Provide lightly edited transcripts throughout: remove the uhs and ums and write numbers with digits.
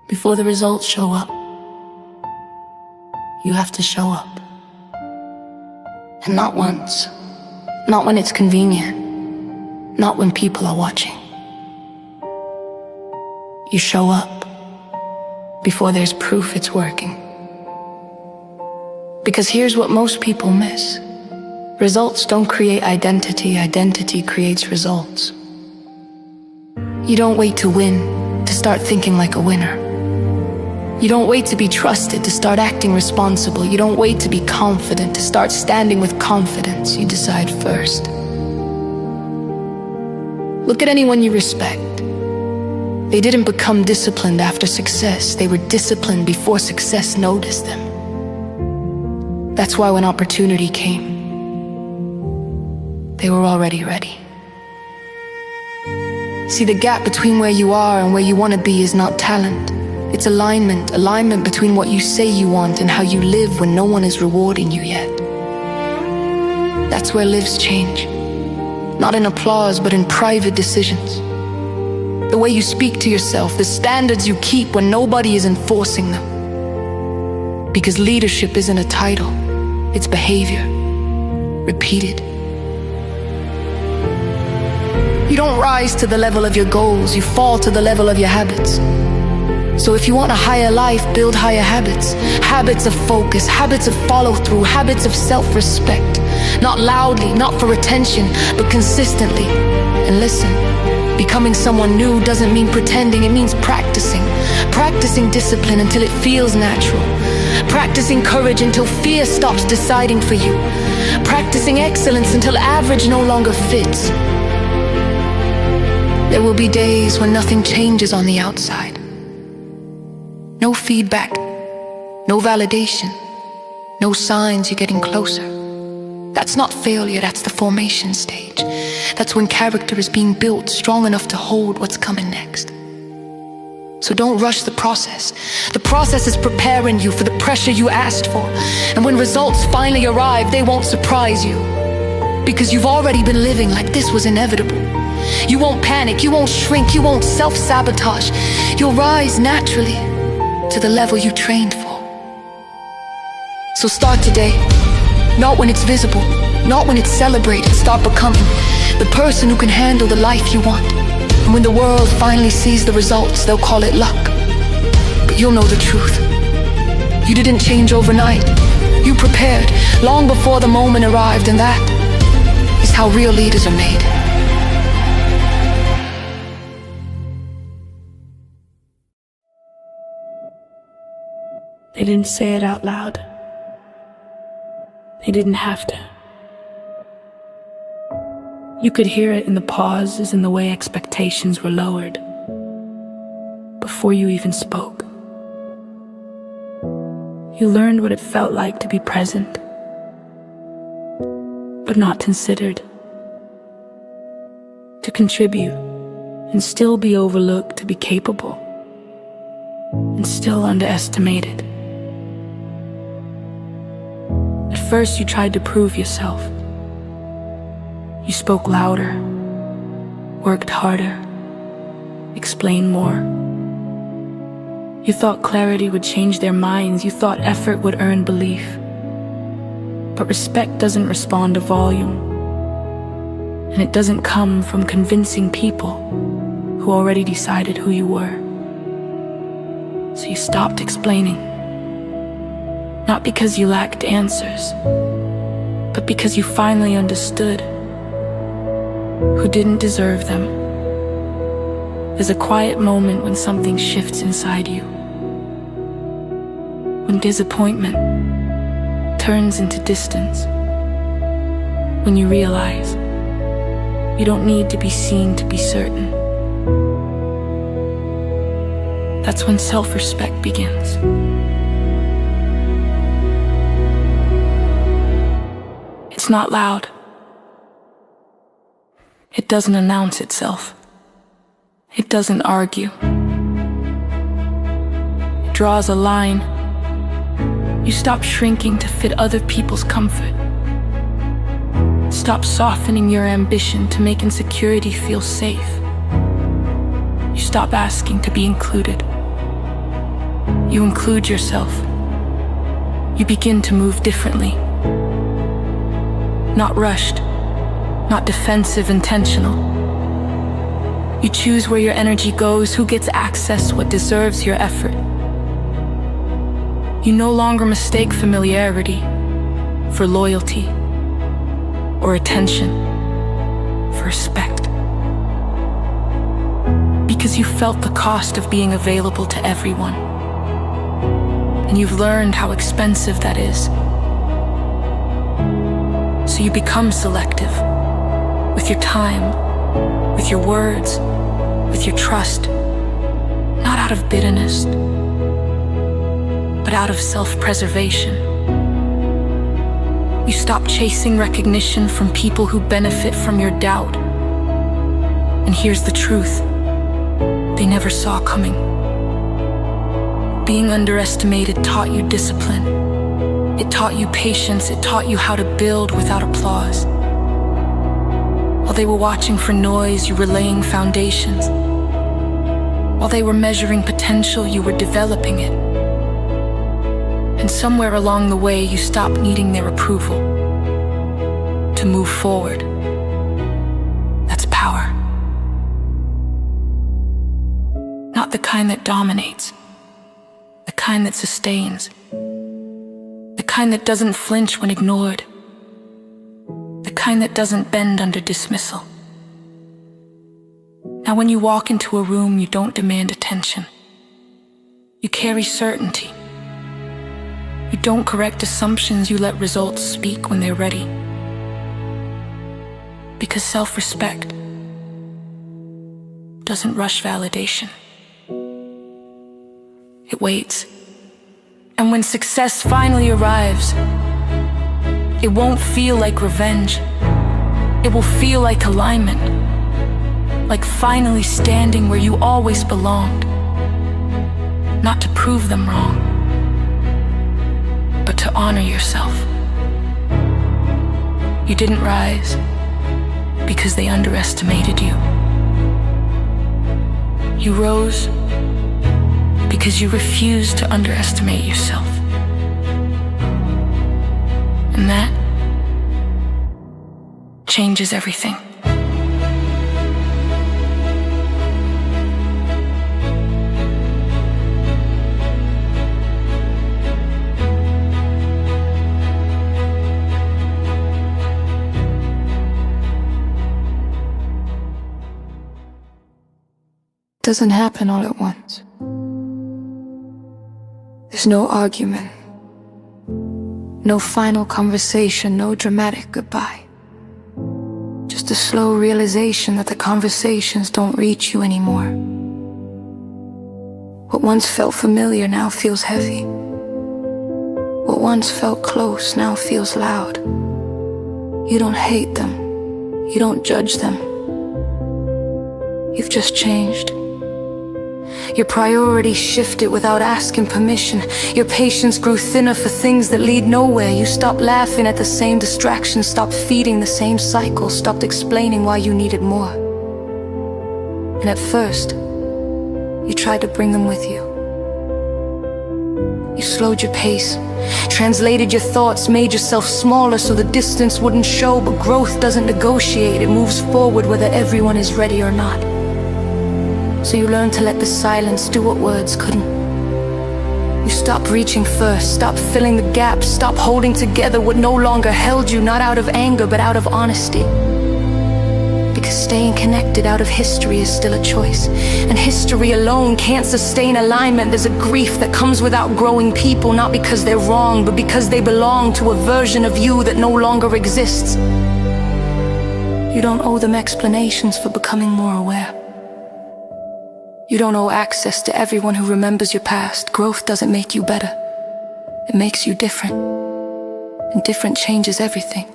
Before the results show up, you have to show up. And not once, not when it's convenient, not when people are watching. You show up before there's proof it's working. Because here's what most people miss. Results don't create identity, identity creates results. You don't wait to win to start thinking like a winner. You don't wait to be trusted to start acting responsible. You don't wait to be confident to start standing with confidence. You decide first. Look at anyone you respect. They didn't become disciplined after success. They were disciplined before success noticed them. That's why when opportunity came, they were already ready. See, the gap between where you are and where you want to be is not talent. It's alignment, alignment between what you say you want and how you live when no one is rewarding you yet. That's where lives change. Not in applause, but in private decisions. The way you speak to yourself, the standards you keep when nobody is enforcing them. Because leadership isn't a title, it's behavior, repeated. You don't rise to the level of your goals, you fall to the level of your habits. So if you want a higher life, build higher habits. Habits of focus, habits of follow-through, habits of self-respect. Not loudly, not for attention, but consistently. And listen, becoming someone new doesn't mean pretending, it means practicing. Practicing discipline until it feels natural. Practicing courage until fear stops deciding for you. Practicing excellence until average no longer fits. There will be days when nothing changes on the outside. No feedback, no validation, no signs you're getting closer. That's not failure, that's the formation stage. That's when character is being built strong enough to hold what's coming next. So don't rush the process. The process is preparing you for the pressure you asked for. And when results finally arrive, they won't surprise you. Because you've already been living like this was inevitable. You won't panic, you won't shrink, you won't self-sabotage. You'll rise naturally to the level you trained for. So start today, not when it's visible, not when it's celebrated. Start becoming the person who can handle the life you want. And when the world finally sees the results, they'll call it luck. But you'll know the truth. You didn't change overnight. You prepared long before the moment arrived, and that is how real leaders are made. They didn't say it out loud. They didn't have to. You could hear it in the pauses and the way expectations were lowered before you even spoke. You learned what it felt like to be present, but not considered. To contribute and still be overlooked, to be capable and still underestimated. At first you tried to prove yourself. You spoke louder, worked harder, explained more. You thought clarity would change their minds. You thought effort would earn belief. But respect doesn't respond to volume. And it doesn't come from convincing people who already decided who you were. So you stopped explaining. Not because you lacked answers, but because you finally understood who didn't deserve them. There's a quiet moment when something shifts inside you. When disappointment turns into distance. When you realize you don't need to be seen to be certain. That's when self-respect begins. It's not loud. It doesn't announce itself. It doesn't argue. It draws a line. You stop shrinking to fit other people's comfort. Stop softening your ambition to make insecurity feel safe. You stop asking to be included. You include yourself. You begin to move differently. Not rushed, not defensive, intentional. You choose where your energy goes, who gets access, what deserves your effort. You no longer mistake familiarity for loyalty or attention for respect. Because you felt the cost of being available to everyone. And you've learned how expensive that is. So you become selective with your time, with your words, with your trust, not out of bitterness, but out of self-preservation. You stop chasing recognition from people who benefit from your doubt. And here's the truth they never saw coming. Being underestimated taught you discipline. It taught you patience. It taught you how to build without applause. While they were watching for noise, you were laying foundations. While they were measuring potential, you were developing it. And somewhere along the way, you stopped needing their approval to move forward. That's power. Not the kind that dominates, the kind that sustains, the kind that doesn't flinch when ignored, the kind that doesn't bend under dismissal. Now, when you walk into a room, you don't demand attention. You carry certainty. You don't correct assumptions, you let results speak when they're ready. Because self-respect doesn't rush validation. It waits. And when success finally arrives, it won't feel like revenge. It will feel like alignment. Like finally standing where you always belonged. Not to prove them wrong, but to honor yourself. You didn't rise because they underestimated you. You rose because you refused to underestimate yourself. And that changes everything. Doesn't happen all at once. There's no argument, no final conversation, no dramatic goodbye. Just a slow realization that the conversations don't reach you anymore. What once felt familiar now feels heavy. What once felt close now feels loud. You don't hate them, you don't judge them. You've just changed. Your priorities shifted without asking permission. Your patience grew thinner for things that lead nowhere. You stopped laughing at the same distractions, stopped feeding the same cycle, stopped explaining why you needed more. And at first, you tried to bring them with you. You slowed your pace, translated your thoughts, made yourself smaller so the distance wouldn't show. But growth doesn't negotiate, it moves forward whether everyone is ready or not. So you learn to let the silence do what words couldn't. You stop reaching first, stop filling the gaps, stop holding together what no longer held you, not out of anger but out of honesty. Because staying connected out of history is still a choice. And history alone can't sustain alignment. There's a grief that comes with outgrowing people, not because they're wrong, but because they belong to a version of you that no longer exists. You don't owe them explanations for becoming more aware. You don't owe access to everyone who remembers your past. Growth doesn't make you better. It makes you different. And different changes everything.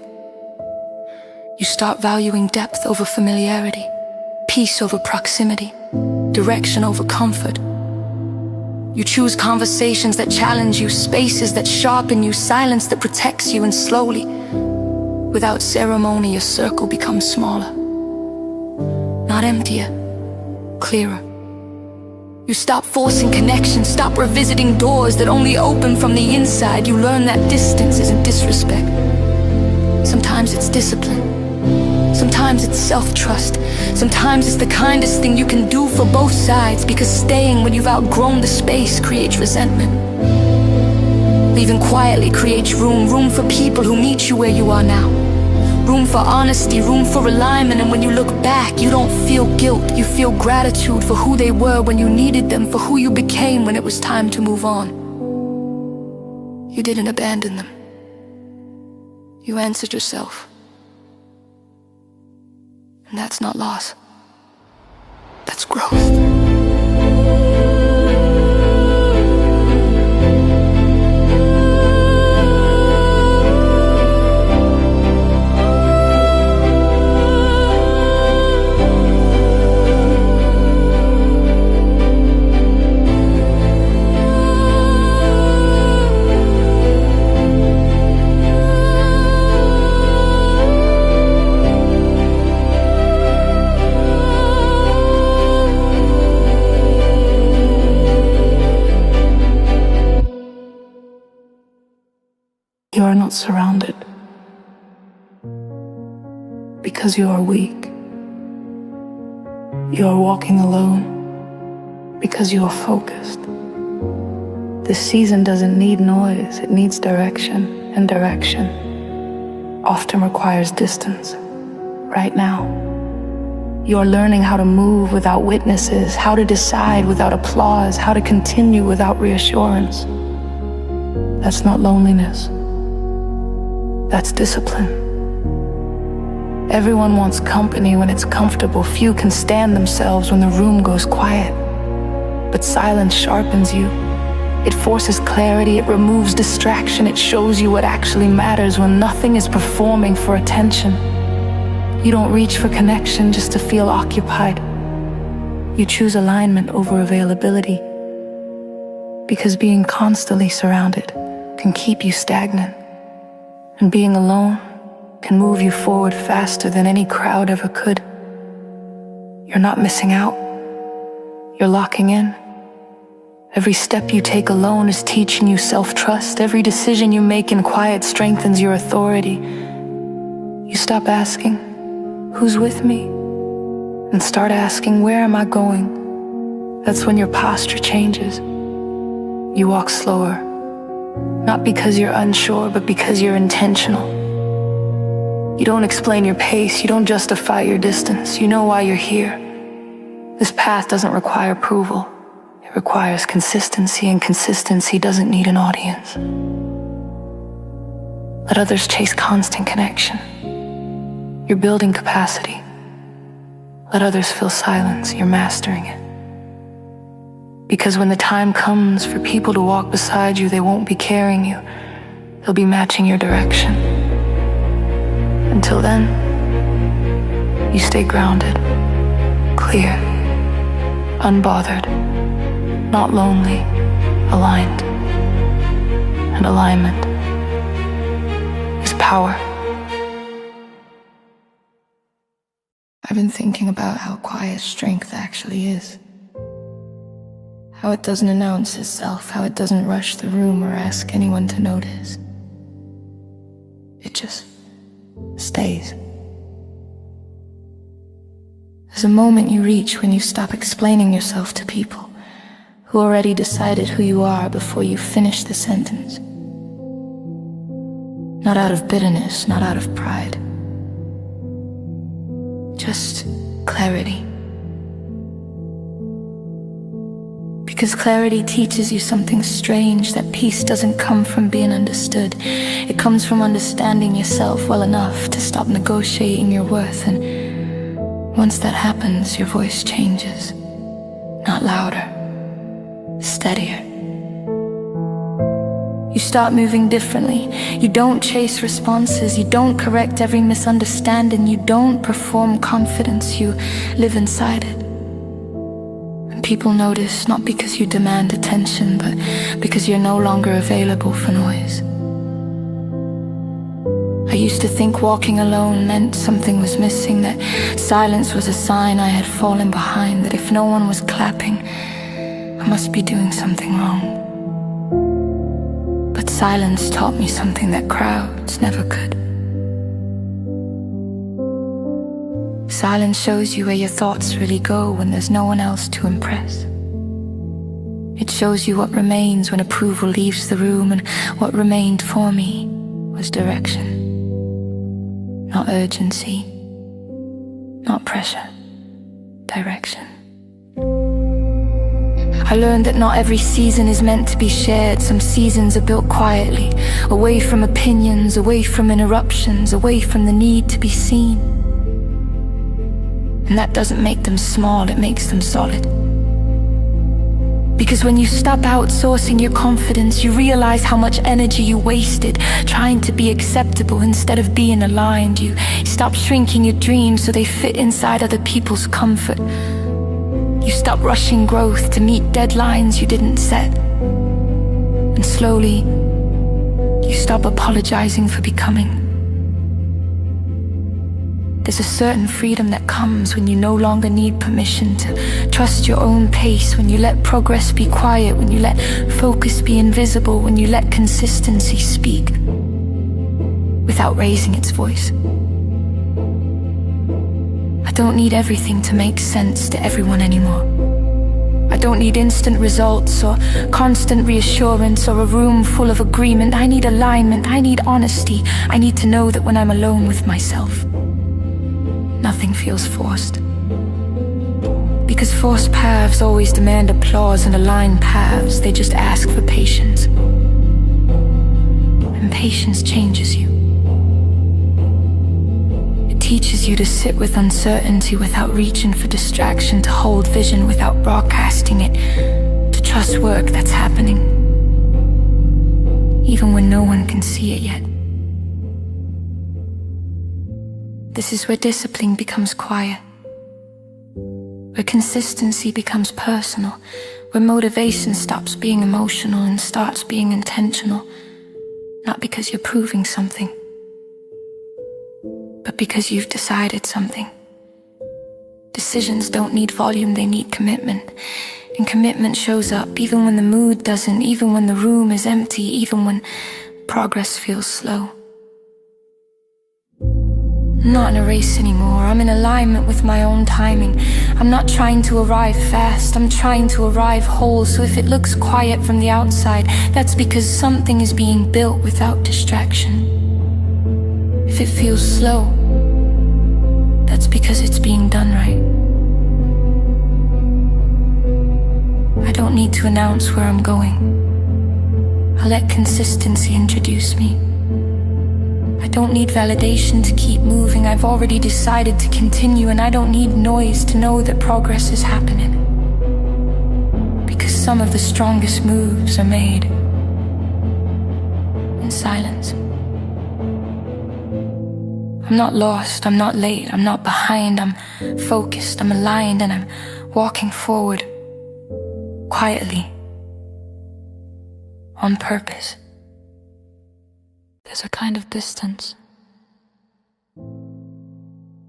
You start valuing depth over familiarity, peace over proximity, direction over comfort. You choose conversations that challenge you, spaces that sharpen you, silence that protects you, and slowly, without ceremony, your circle becomes smaller. Not emptier, clearer. You stop forcing connection, stop revisiting doors that only open from the inside. You learn that distance isn't disrespect. Sometimes it's discipline. Sometimes it's self-trust. Sometimes it's the kindest thing you can do for both sides, because staying when you've outgrown the space creates resentment. Leaving quietly creates room for people who meet you where you are now. Room for honesty, room for alignment, and when you look back, you don't feel guilt, you feel gratitude for who they were when you needed them, for who you became when it was time to move on. You didn't abandon them. You answered yourself. And that's not loss. That's growth. You are not surrounded because you are weak. You are walking alone because you are focused. This season doesn't need noise, it needs direction, and direction often requires distance. Right now, you are learning how to move without witnesses, how to decide without applause, how to continue without reassurance. That's not loneliness. That's discipline. Everyone wants company when it's comfortable. Few can stand themselves when the room goes quiet. But silence sharpens you. It forces clarity, it removes distraction, it shows you what actually matters when nothing is performing for attention. You don't reach for connection just to feel occupied. You choose alignment over availability. Because being constantly surrounded can keep you stagnant. And being alone can move you forward faster than any crowd ever could. You're not missing out. You're locking in. Every step you take alone is teaching you self-trust. Every decision you make in quiet strengthens your authority. You stop asking, who's with me? And start asking, where am I going? That's when your posture changes. You walk slower. Not because you're unsure, but because you're intentional. You don't explain your pace, you don't justify your distance. You know why you're here. This path doesn't require approval. It requires consistency, and consistency doesn't need an audience. Let others chase constant connection. You're building capacity. Let others fill silence, you're mastering it. Because when the time comes for people to walk beside you, they won't be carrying you. They'll be matching your direction. Until then, you stay grounded, clear, unbothered, not lonely, aligned. And alignment is power. I've been thinking about how quiet strength actually is. How it doesn't announce itself, how it doesn't rush the room or ask anyone to notice. It just stays. There's a moment you reach when you stop explaining yourself to people who already decided who you are before you finish the sentence. Not out of bitterness, not out of pride. Just clarity. Because clarity teaches you something strange, that peace doesn't come from being understood. It comes from understanding yourself well enough to stop negotiating your worth. And once that happens, your voice changes. Not louder, steadier. You start moving differently. You don't chase responses. You don't correct every misunderstanding. You don't perform confidence. You live inside it. People notice not because you demand attention, but because you're no longer available for noise. I used to think walking alone meant something was missing, that silence was a sign I had fallen behind, that if no one was clapping, I must be doing something wrong. But silence taught me something that crowds never could. Silence shows you where your thoughts really go when there's no one else to impress. It shows you what remains when approval leaves the room, and what remained for me was direction. Not urgency, not pressure, direction. I learned that not every season is meant to be shared. Some seasons are built quietly, away from opinions, away from interruptions, away from the need to be seen. And that doesn't make them small, it makes them solid. Because when you stop outsourcing your confidence, you realize how much energy you wasted trying to be acceptable instead of being aligned. You stop shrinking your dreams so they fit inside other people's comfort. You stop rushing growth to meet deadlines you didn't set. And slowly, you stop apologizing for becoming. There's a certain freedom that comes when you no longer need permission to trust your own pace, when you let progress be quiet, when you let focus be invisible, when you let consistency speak without raising its voice. I don't need everything to make sense to everyone anymore. I don't need instant results or constant reassurance or a room full of agreement. I need alignment, I need honesty. I need to know that when I'm alone with myself, nothing feels forced. Because forced paths always demand applause, and aligned paths, they just ask for patience. And patience changes you. It teaches you to sit with uncertainty without reaching for distraction, to hold vision without broadcasting it, to trust work that's happening, even when no one can see it yet. This is where discipline becomes quiet, where consistency becomes personal, where motivation stops being emotional and starts being intentional. Not because you're proving something, but because you've decided something. Decisions don't need volume, they need commitment. And commitment shows up even when the mood doesn't, even when the room is empty, even when progress feels slow. I'm not in a race anymore, I'm in alignment with my own timing. I'm not trying to arrive fast, I'm trying to arrive whole. So if it looks quiet from the outside, that's because something is being built without distraction. If it feels slow, that's because it's being done right. I don't need to announce where I'm going. I'll let consistency introduce me. I don't need validation to keep moving. I've already decided to continue, and I don't need noise to know that progress is happening. Because some of the strongest moves are made in silence. I'm not lost, I'm not late, I'm not behind. I'm focused, I'm aligned, and I'm walking forward quietly, on purpose. There's a kind of distance.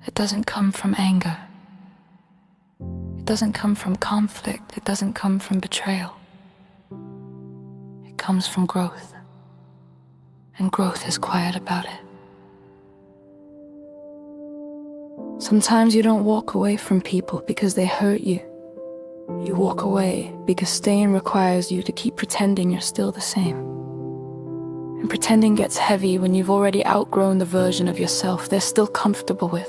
It doesn't come from anger. It doesn't come from conflict. It doesn't come from betrayal. It comes from growth. And growth is quiet about it. Sometimes you don't walk away from people because they hurt you. You walk away because staying requires you to keep pretending you're still the same. And pretending gets heavy when you've already outgrown the version of yourself they're still comfortable with.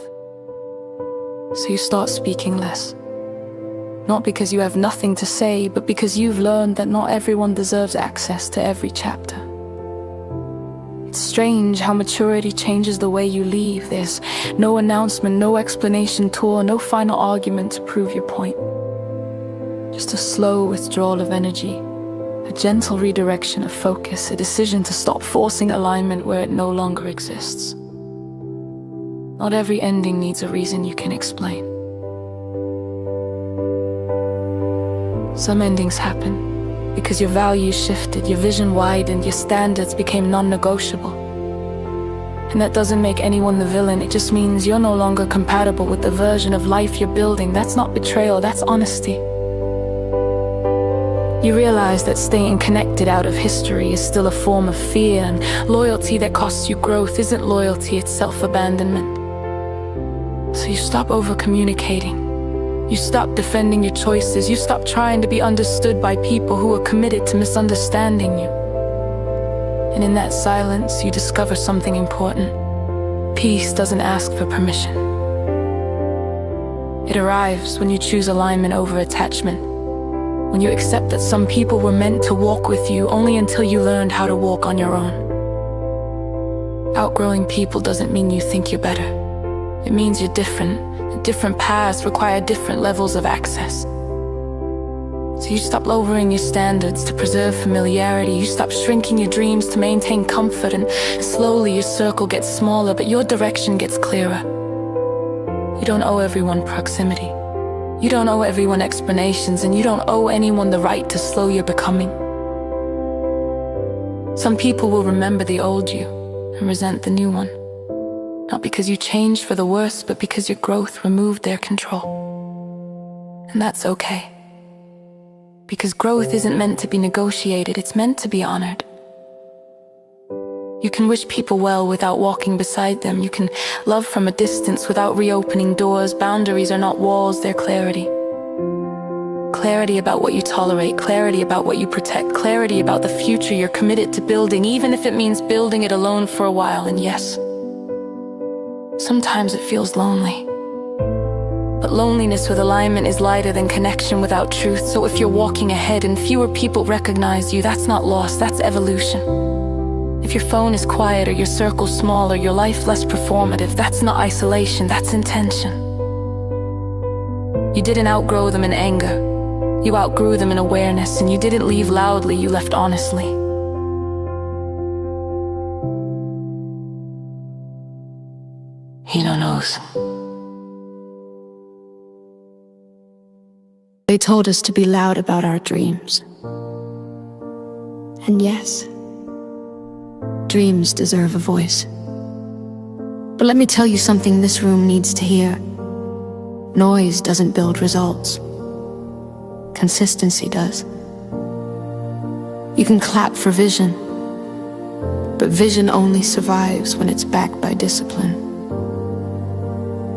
So you start speaking less. Not because you have nothing to say, but because you've learned that not everyone deserves access to every chapter. It's strange how maturity changes the way you leave. There's no announcement, no explanation tour, no final argument to prove your point. Just a slow withdrawal of energy. A gentle redirection of focus, a decision to stop forcing alignment where it no longer exists. Not every ending needs a reason you can explain. Some endings happen because your values shifted, your vision widened, your standards became non-negotiable. And that doesn't make anyone the villain, it just means you're no longer compatible with the version of life you're building. That's not betrayal, that's honesty. You realize that staying connected out of history is still a form of fear, and loyalty that costs you growth isn't loyalty, it's self-abandonment. So you stop over-communicating. You stop defending your choices. You stop trying to be understood by people who are committed to misunderstanding you. And in that silence, you discover something important. Peace doesn't ask for permission. It arrives when you choose alignment over attachment. When you accept that some people were meant to walk with you only until you learned how to walk on your own. Outgrowing people doesn't mean you think you're better. It means you're different. Different paths require different levels of access. So you stop lowering your standards to preserve familiarity. You stop shrinking your dreams to maintain comfort, and slowly your circle gets smaller, but your direction gets clearer. You don't owe everyone proximity. You don't owe everyone explanations, and you don't owe anyone the right to slow your becoming. Some people will remember the old you and resent the new one. Not because you changed for the worse, but because your growth removed their control. And that's okay. Because growth isn't meant to be negotiated, it's meant to be honored. You can wish people well without walking beside them. You can love from a distance without reopening doors. Boundaries are not walls, they're clarity. Clarity about what you tolerate, clarity about what you protect, clarity about the future you're committed to building, even if it means building it alone for a while. And yes, sometimes it feels lonely. But loneliness with alignment is lighter than connection without truth. So if you're walking ahead and fewer people recognize you, that's not loss, that's evolution. If your phone is quiet or your circle smaller, your life less performative, that's not isolation, that's intention. You didn't outgrow them in anger. You outgrew them in awareness, and you didn't leave loudly, you left honestly. Hino knows. They told us to be loud about our dreams. And yes, dreams deserve a voice. But let me tell you something this room needs to hear. Noise doesn't build results. Consistency does. You can clap for vision, but vision only survives when it's backed by discipline.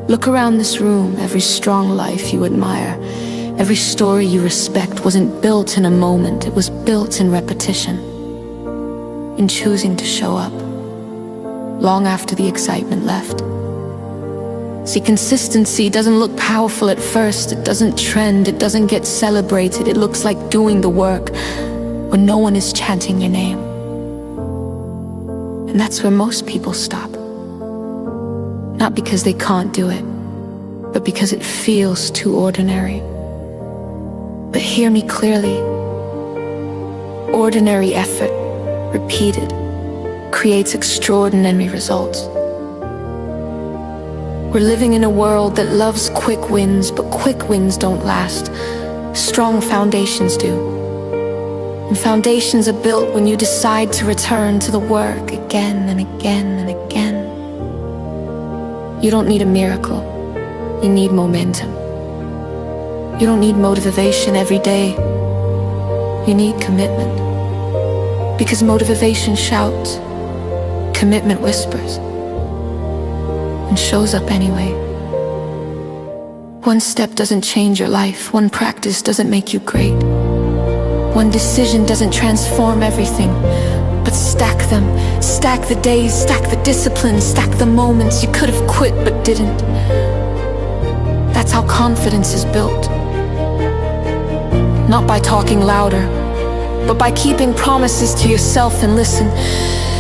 Look around this room. Every strong life you admire, every story you respect wasn't built in a moment, it was built in repetition. In choosing to show up, long after the excitement left. See, consistency doesn't look powerful at first, it doesn't trend, it doesn't get celebrated, it looks like doing the work when no one is chanting your name. And that's where most people stop. Not because they can't do it, but because it feels too ordinary. But hear me clearly. Ordinary effort, repeated, creates extraordinary results. We're living in a world that loves quick wins, but quick wins don't last. Strong foundations do. And foundations are built when you decide to return to the work again and again and again. You don't need a miracle, you need momentum. You don't need motivation every day, you need commitment. Because motivation shouts, commitment whispers, and shows up anyway. One step doesn't change your life, one practice doesn't make you great. One decision doesn't transform everything, but stack them. Stack the days, stack the discipline, stack the moments you could have quit but didn't. That's how confidence is built. Not by talking louder, but by keeping promises to yourself. And listen,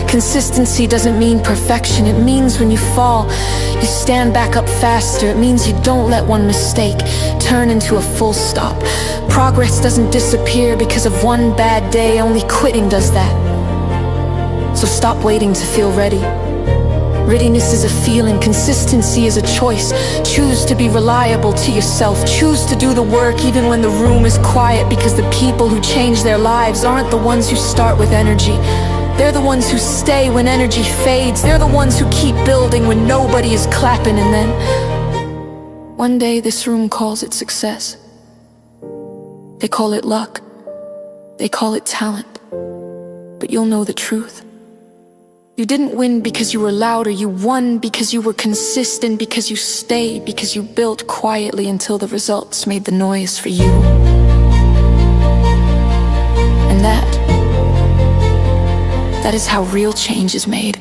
consistency doesn't mean perfection. It means when you fall, you stand back up faster. It means you don't let one mistake turn into a full stop. Progress doesn't disappear because of one bad day, only quitting does that. So stop waiting to feel ready. Readiness is a feeling, consistency is a choice. Choose to be reliable to yourself. Choose to do the work even when the room is quiet, because the people who change their lives aren't the ones who start with energy. They're the ones who stay when energy fades. They're the ones who keep building when nobody is clapping. And then one day this room calls it success. They call it luck. They call it talent, but you'll know the truth. You didn't win because you were louder. You won because you were consistent, because you stayed, because you built quietly until the results made the noise for you. And that is how real change is made.